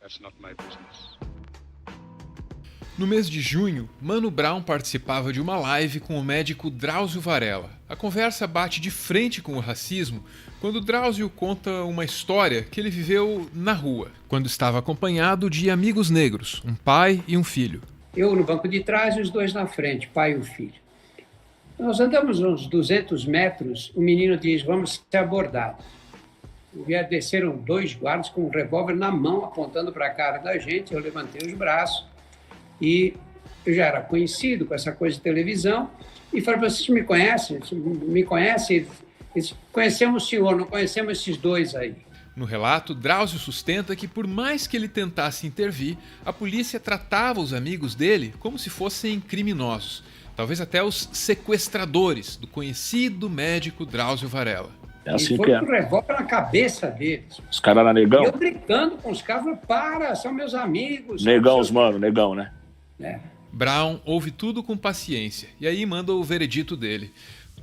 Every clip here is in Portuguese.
That's not my business. No mês de junho, Mano Brown participava de uma live com o médico Drauzio Varella. A conversa bate de frente com o racismo quando Drauzio conta uma história que ele viveu na rua, quando estava acompanhado de amigos negros, um pai e um filho. Eu no banco de trás e os dois na frente, pai e o filho. Nós uns 200 metros, o menino diz, vamos ser abordados. Desceram 2 guardas com um revólver na mão, apontando para a cara da gente, eu levantei os braços. E eu já era conhecido com essa coisa de televisão e falei, vocês me conhecem? Me conhecem? Eles, conhecemos o senhor, não conhecemos esses dois aí. No relato, Drauzio sustenta que por mais que ele tentasse intervir, a polícia tratava os amigos dele como se fossem criminosos, talvez até os sequestradores do conhecido médico Drauzio Varella. É assim e foi com o revólver na cabeça deles. Os caras eram negão? E eu brincando com os caras, para, são meus amigos. Negão, os mano, negão, né? É. Brown ouve tudo com paciência e aí manda o veredito dele.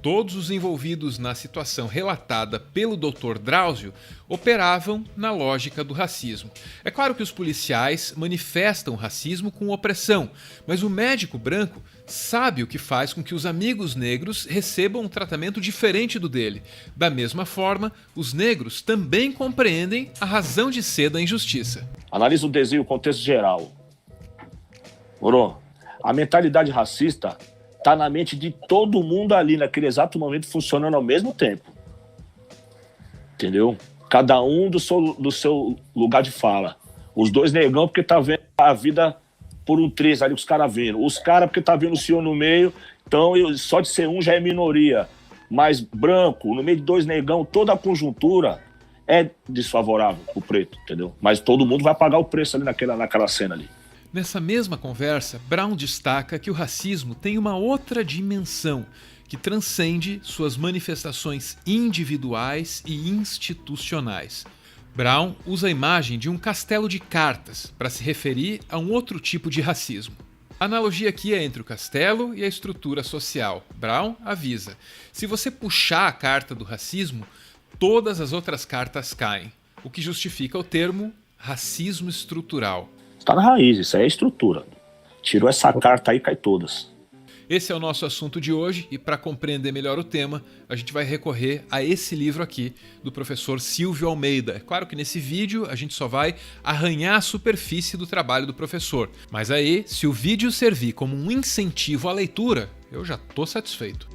Todos os envolvidos na situação relatada pelo Dr. Drauzio operavam na lógica do racismo. É claro que os policiais manifestam racismo com opressão, mas o médico branco sabe o que faz com que os amigos negros recebam um tratamento diferente do dele. Da mesma forma, os negros também compreendem a razão de ser da injustiça. Analisa o desenho, o contexto geral. Moro, a mentalidade racista está na mente de todo mundo ali, naquele exato momento, funcionando ao mesmo tempo. Entendeu? Cada um do seu lugar de fala. Os dois negão porque tá vendo a vida por um 3 ali, os caras vendo. Os caras porque tá vendo o senhor no meio, então só de ser um já é minoria. Mas branco, no meio de 2 negão, toda a conjuntura é desfavorável pro preto, entendeu? Mas todo mundo vai pagar o preço ali naquela cena ali. Nessa mesma conversa, Brown destaca que o racismo tem uma outra dimensão que transcende suas manifestações individuais e institucionais. Brown usa a imagem de um castelo de cartas para se referir a um outro tipo de racismo. A analogia aqui é entre o castelo e a estrutura social. Brown avisa: se você puxar a carta do racismo, todas as outras cartas caem, o que justifica o termo racismo estrutural. Está na raiz, isso aí é estrutura. Tirou essa carta aí, cai todas. Esse é o nosso assunto de hoje e para compreender melhor o tema, a gente vai recorrer a esse livro aqui do professor Silvio Almeida. É claro que nesse vídeo a gente só vai arranhar a superfície do trabalho do professor, mas aí, se o vídeo servir como um incentivo à leitura, eu já estou satisfeito.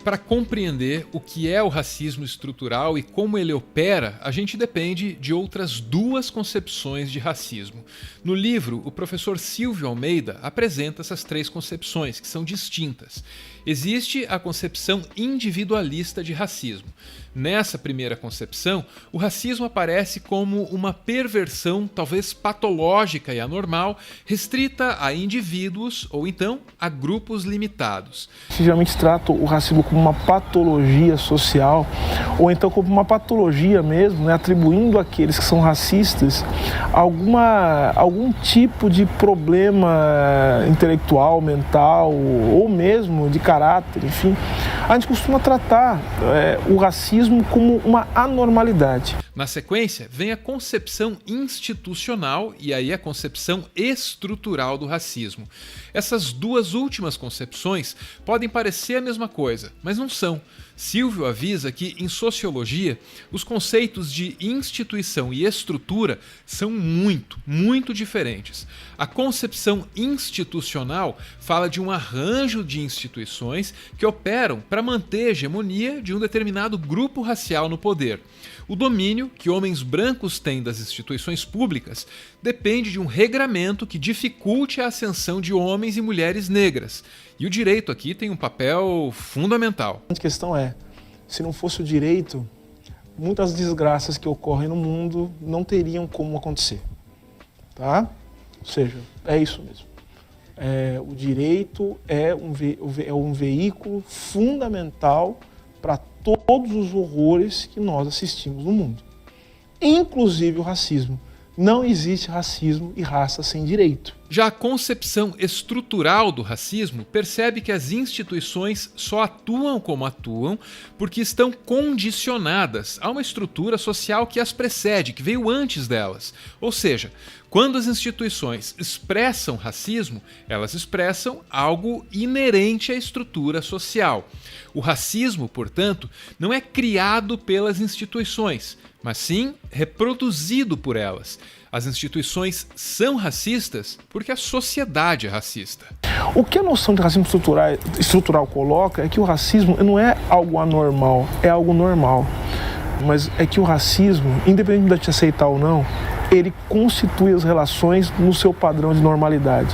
Para compreender o que é o racismo estrutural e como ele opera, a gente depende de outras 2 concepções de racismo. No livro, o professor Silvio Almeida apresenta essas 3 concepções, que são distintas. Existe a concepção individualista de racismo. Nessa primeira concepção, o racismo aparece como uma perversão, talvez patológica e anormal, restrita a indivíduos ou então a grupos limitados. Geralmente trata o racismo como uma patologia social ou então como uma patologia mesmo, né, atribuindo àqueles que são racistas algum tipo de problema intelectual, mental ou mesmo de caráter, enfim. A gente costuma tratar o racismo como uma anormalidade. Na sequência, vem a concepção institucional e aí a concepção estrutural do racismo. Essas 2 últimas concepções podem parecer a mesma coisa, mas não são. Silvio avisa que, em sociologia, os conceitos de instituição e estrutura são muito diferentes. A concepção institucional fala de um arranjo de instituições que operam para manter a hegemonia de um determinado grupo racial no poder. O domínio que homens brancos têm das instituições públicas depende de um regramento que dificulte a ascensão de homens e mulheres negras. E o direito aqui tem um papel fundamental. A questão é, se não fosse o direito, muitas desgraças que ocorrem no mundo não teriam como acontecer. Tá? Ou seja, é isso mesmo. O direito é um veículo fundamental para todos os horrores que nós assistimos no mundo. Inclusive o racismo. Não existe racismo e raça sem direito. Já a concepção estrutural do racismo percebe que as instituições só atuam como atuam porque estão condicionadas a uma estrutura social que as precede, que veio antes delas. Ou seja, quando as instituições expressam racismo, elas expressam algo inerente à estrutura social. O racismo, portanto, não é criado pelas instituições, mas sim reproduzido por elas. As instituições são racistas porque a sociedade é racista. O que a noção de racismo estrutural coloca é que o racismo não é algo anormal, é algo normal. Mas é que o racismo, independente de te aceitar ou não, ele constitui as relações no seu padrão de normalidade.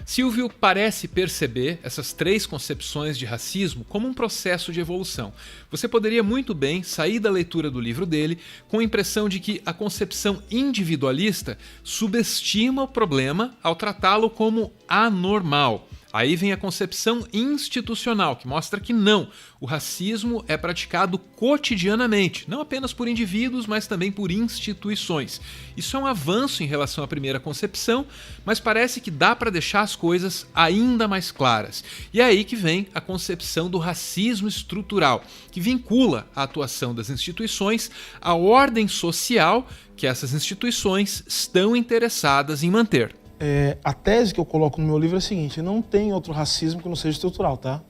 Silvio parece perceber essas três concepções de racismo como um processo de evolução. Você poderia muito bem sair da leitura do livro dele com a impressão de que a concepção individualista subestima o problema ao tratá-lo como anormal. Aí vem a concepção institucional, que mostra que não, o racismo é praticado cotidianamente, não apenas por indivíduos, mas também por instituições. Isso é um avanço em relação à primeira concepção, mas parece que dá para deixar as coisas ainda mais claras. E é aí que vem a concepção do racismo estrutural, que vincula a atuação das instituições à ordem social que essas instituições estão interessadas em manter. A tese que eu coloco no meu livro é a seguinte: não tem outro racismo que não seja estrutural, tá?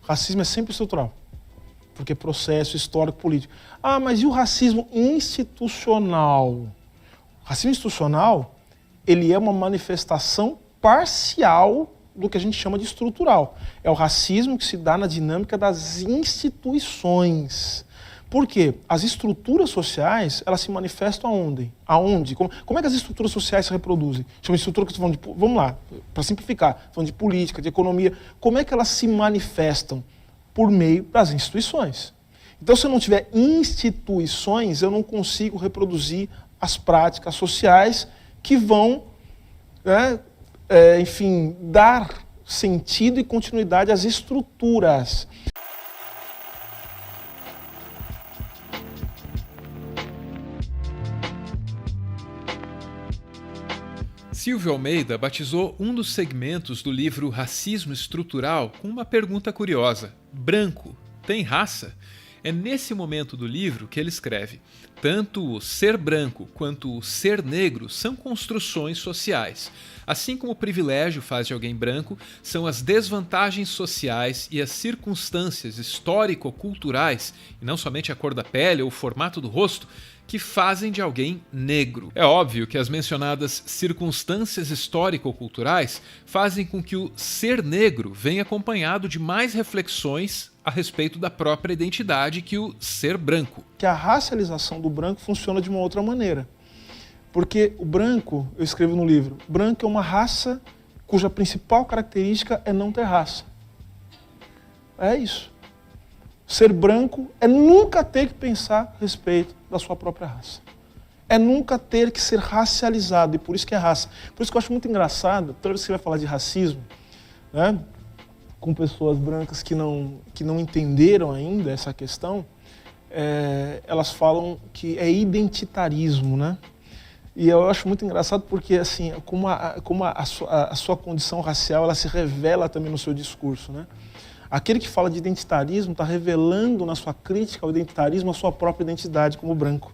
Racismo é sempre estrutural, porque é processo histórico, político. Ah, mas e o racismo institucional? O racismo institucional, ele é uma manifestação parcial do que a gente chama de estrutural. É o racismo que se dá na dinâmica das instituições. Por quê? As estruturas sociais, elas se manifestam aonde? Aonde? Como é que as estruturas sociais se reproduzem? Chama de estrutura que eu estou falando de... Vamos lá, para simplificar, falando de política, de economia. Como é que elas se manifestam? Por meio das instituições. Então, se eu não tiver instituições, eu não consigo reproduzir as práticas sociais que vão, enfim, dar sentido e continuidade às estruturas. Silvio Almeida batizou um dos segmentos do livro Racismo Estrutural com uma pergunta curiosa: branco tem raça? É nesse momento do livro que ele escreve: tanto o ser branco quanto o ser negro são construções sociais. Assim como o privilégio faz de alguém branco, são as desvantagens sociais e as circunstâncias histórico-culturais, e não somente a cor da pele ou o formato do rosto, que fazem de alguém negro. É óbvio que as mencionadas circunstâncias histórico-culturais fazem com que o ser negro venha acompanhado de mais reflexões a respeito da própria identidade que o ser branco. Que a racialização do branco funciona de uma outra maneira. Porque o branco, eu escrevo no livro, branco é uma raça cuja principal característica é não ter raça. É isso. Ser branco é nunca ter que pensar a respeito da sua própria raça. É nunca ter que ser racializado, e por isso que é raça. Por isso que eu acho muito engraçado, toda vez que você vai falar de racismo, né, com pessoas brancas que não entenderam ainda essa questão, elas falam que é identitarismo, né? E eu acho muito engraçado porque, assim, como a sua condição racial, ela se revela também no seu discurso, né? Aquele que fala de identitarismo está revelando na sua crítica ao identitarismo a sua própria identidade como branco.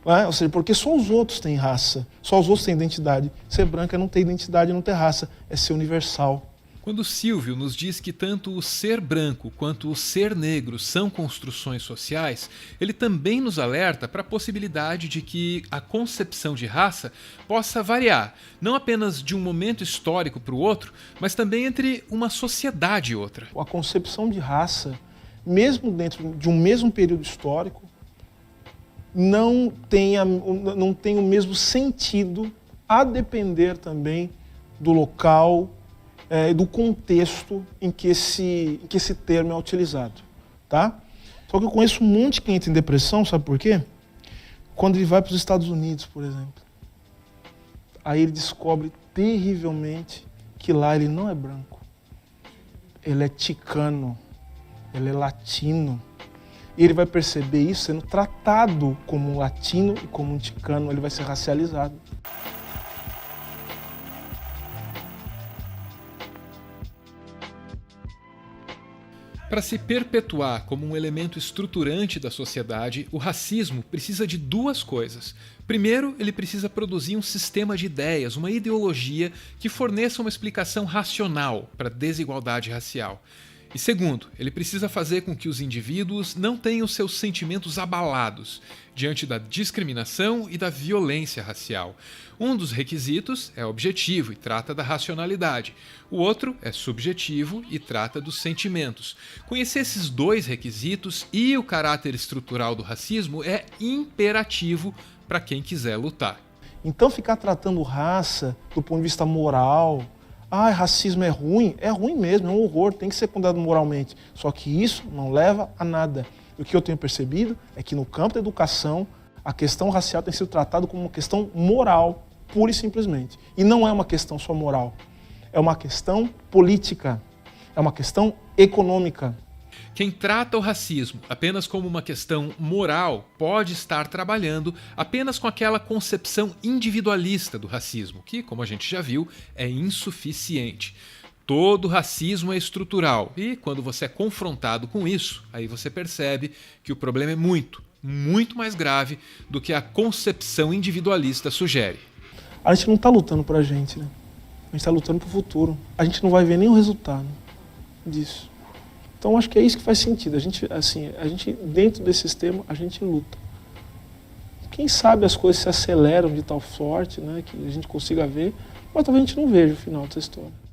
Ou seja, porque só os outros têm raça, só os outros têm identidade. Ser branco é não ter identidade, não ter raça, é ser universal. Quando Silvio nos diz que tanto o ser branco quanto o ser negro são construções sociais, ele também nos alerta para a possibilidade de que a concepção de raça possa variar, não apenas de um momento histórico para o outro, mas também entre uma sociedade e outra. A concepção de raça, mesmo dentro de um mesmo período histórico, não tem o mesmo sentido, a depender também do local, do contexto em que esse termo é utilizado, tá? Só que eu conheço um monte que entra em depressão, sabe por quê? Quando ele vai para os Estados Unidos, por exemplo. Aí ele descobre terrivelmente que lá ele não é branco. Ele é ticano, ele é latino. E ele vai perceber isso sendo tratado como um latino e como um ticano, ele vai ser racializado. Para se perpetuar como um elemento estruturante da sociedade, o racismo precisa de duas coisas. Primeiro, ele precisa produzir um sistema de ideias, uma ideologia que forneça uma explicação racional para a desigualdade racial. E segundo, ele precisa fazer com que os indivíduos não tenham seus sentimentos abalados diante da discriminação e da violência racial. Um dos requisitos é objetivo e trata da racionalidade. O outro é subjetivo e trata dos sentimentos. Conhecer esses dois requisitos e o caráter estrutural do racismo é imperativo para quem quiser lutar. Então ficar tratando raça do ponto de vista moral, racismo é ruim mesmo, é um horror, tem que ser condenado moralmente. Só que isso não leva a nada. E o que eu tenho percebido é que no campo da educação, a questão racial tem sido tratada como uma questão moral, pura e simplesmente. E não é uma questão só moral, é uma questão política, é uma questão econômica. Quem trata o racismo apenas como uma questão moral pode estar trabalhando apenas com aquela concepção individualista do racismo, que, como a gente já viu, é insuficiente. Todo racismo é estrutural e, quando você é confrontado com isso, aí você percebe que o problema é muito mais grave do que a concepção individualista sugere. A gente não está lutando por a gente, né? A gente está lutando para o futuro. A gente não vai ver nem o resultado disso. Então acho que é isso que faz sentido. A gente dentro desse sistema, a gente luta. Quem sabe as coisas se aceleram de tal sorte, né, que a gente consiga ver, mas talvez a gente não veja o final dessa história.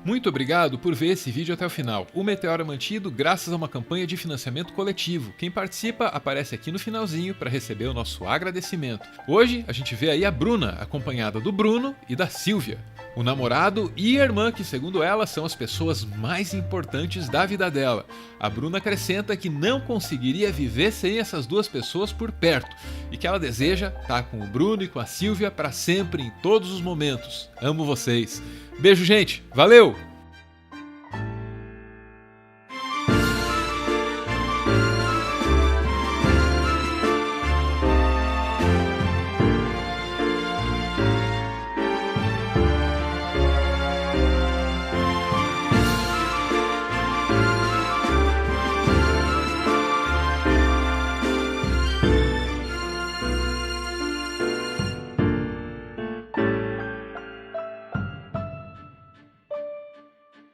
Muito obrigado por ver esse vídeo até o final. O Meteoro é mantido graças a uma campanha de financiamento coletivo. Quem participa aparece aqui no finalzinho para receber o nosso agradecimento. Hoje a gente vê aí a Bruna, acompanhada do Bruno e da Silvia. O namorado e a irmã, que segundo ela são as pessoas mais importantes da vida dela. A Bruna acrescenta que não conseguiria viver sem essas duas pessoas por perto e que ela deseja estar com o Bruno e com a Silvia para sempre, em todos os momentos. Amo vocês. Beijo, gente. Valeu!